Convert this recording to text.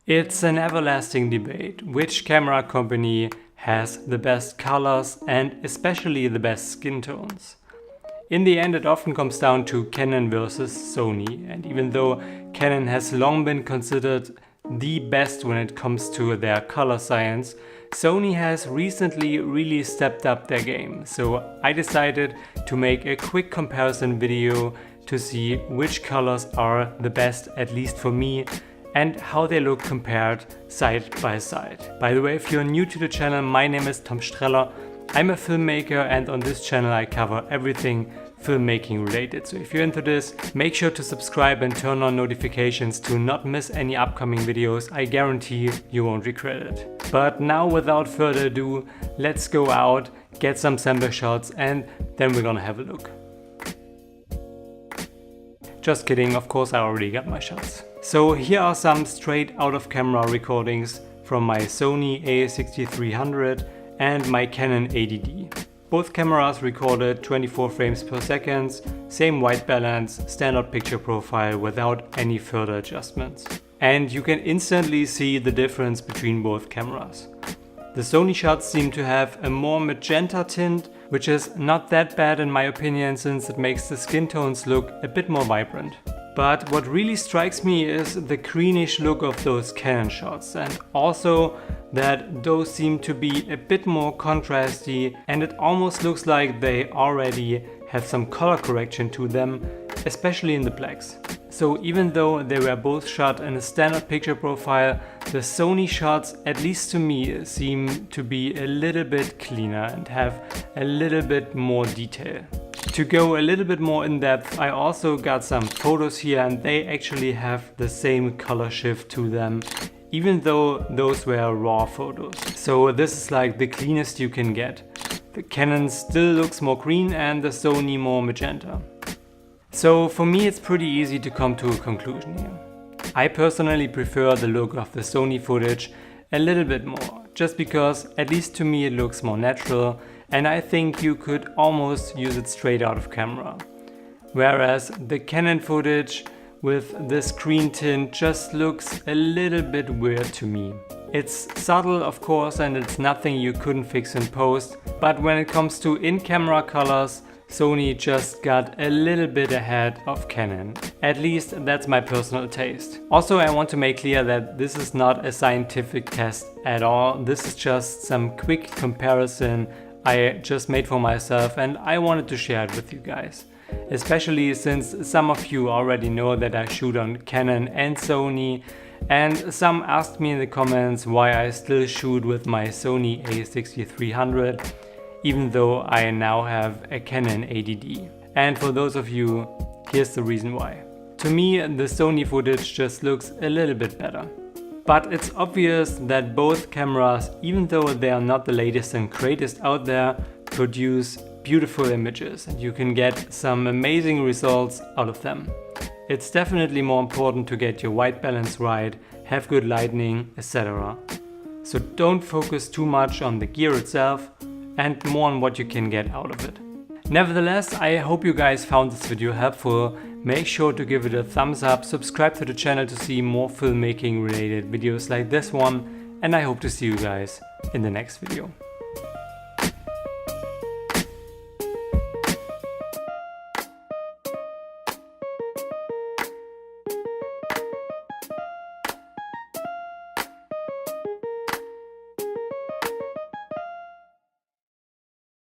It's an everlasting debate which camera company has the best colors and especially the best skin tones. In the end, it often comes down to Canon versus Sony, and even though Canon has long been considered the best when it comes to their color science, Sony has recently really stepped up their game. So I decided to make a quick comparison video to see which colors are the best, at least for me, and how they look compared side by side. By the way, if you're new to the channel, my name is Tom Streller. I'm a filmmaker, and on this channel I cover everything filmmaking related. So if you're into this, make sure to subscribe and turn on notifications to not miss any upcoming videos. I guarantee you won't regret it. But now, without further ado, let's go out, get some sample shots, and then we're gonna have a look. Just kidding, of course I already got my shots. So here are some straight out of camera recordings from my Sony a6300 and my Canon 80D. Both cameras recorded 24 frames per second, same white balance, standard picture profile without any further adjustments. And you can instantly see the difference between both cameras. The Sony shots seem to have a more magenta tint, which is not that bad in my opinion, since it makes the skin tones look a bit more vibrant. But what really strikes me is the greenish look of those Canon shots, and also that those seem to be a bit more contrasty, and it almost looks like they already have some color correction to them, especially in the blacks. So even though they were both shot in a standard picture profile, the Sony shots, at least to me, seem to be a little bit cleaner and have a little bit more detail. To go a little bit more in depth, I also got some photos here, and they actually have the same color shift to them, even though those were raw photos. So this is like the cleanest you can get. The Canon still looks more green and the Sony more magenta. So for me it's pretty easy to come to a conclusion here. I personally prefer the look of the Sony footage a little bit more, just because at least to me it looks more natural, and I think you could almost use it straight out of camera. Whereas the Canon footage with this green tint just looks a little bit weird to me. It's subtle of course, and it's nothing you couldn't fix in post, but when it comes to in-camera colors, Sony just got a little bit ahead of Canon. At least that's my personal taste. Also, I want to make clear that this is not a scientific test at all. This is just some quick comparison I just made for myself, and I wanted to share it with you guys. Especially since some of you already know that I shoot on Canon and Sony, and some asked me in the comments why I still shoot with my Sony a6300, even though I now have a Canon 80D. And for those of you, here's the reason why. To me, the Sony footage just looks a little bit better. But it's obvious that both cameras, even though they are not the latest and greatest out there, produce beautiful images, and you can get some amazing results out of them. It's definitely more important to get your white balance right, have good lighting, etc. So don't focus too much on the gear itself, and more on what you can get out of it. Nevertheless, I hope you guys found this video helpful. Make sure to give it a thumbs up, subscribe to the channel to see more filmmaking related videos like this one, and I hope to see you guys in the next video.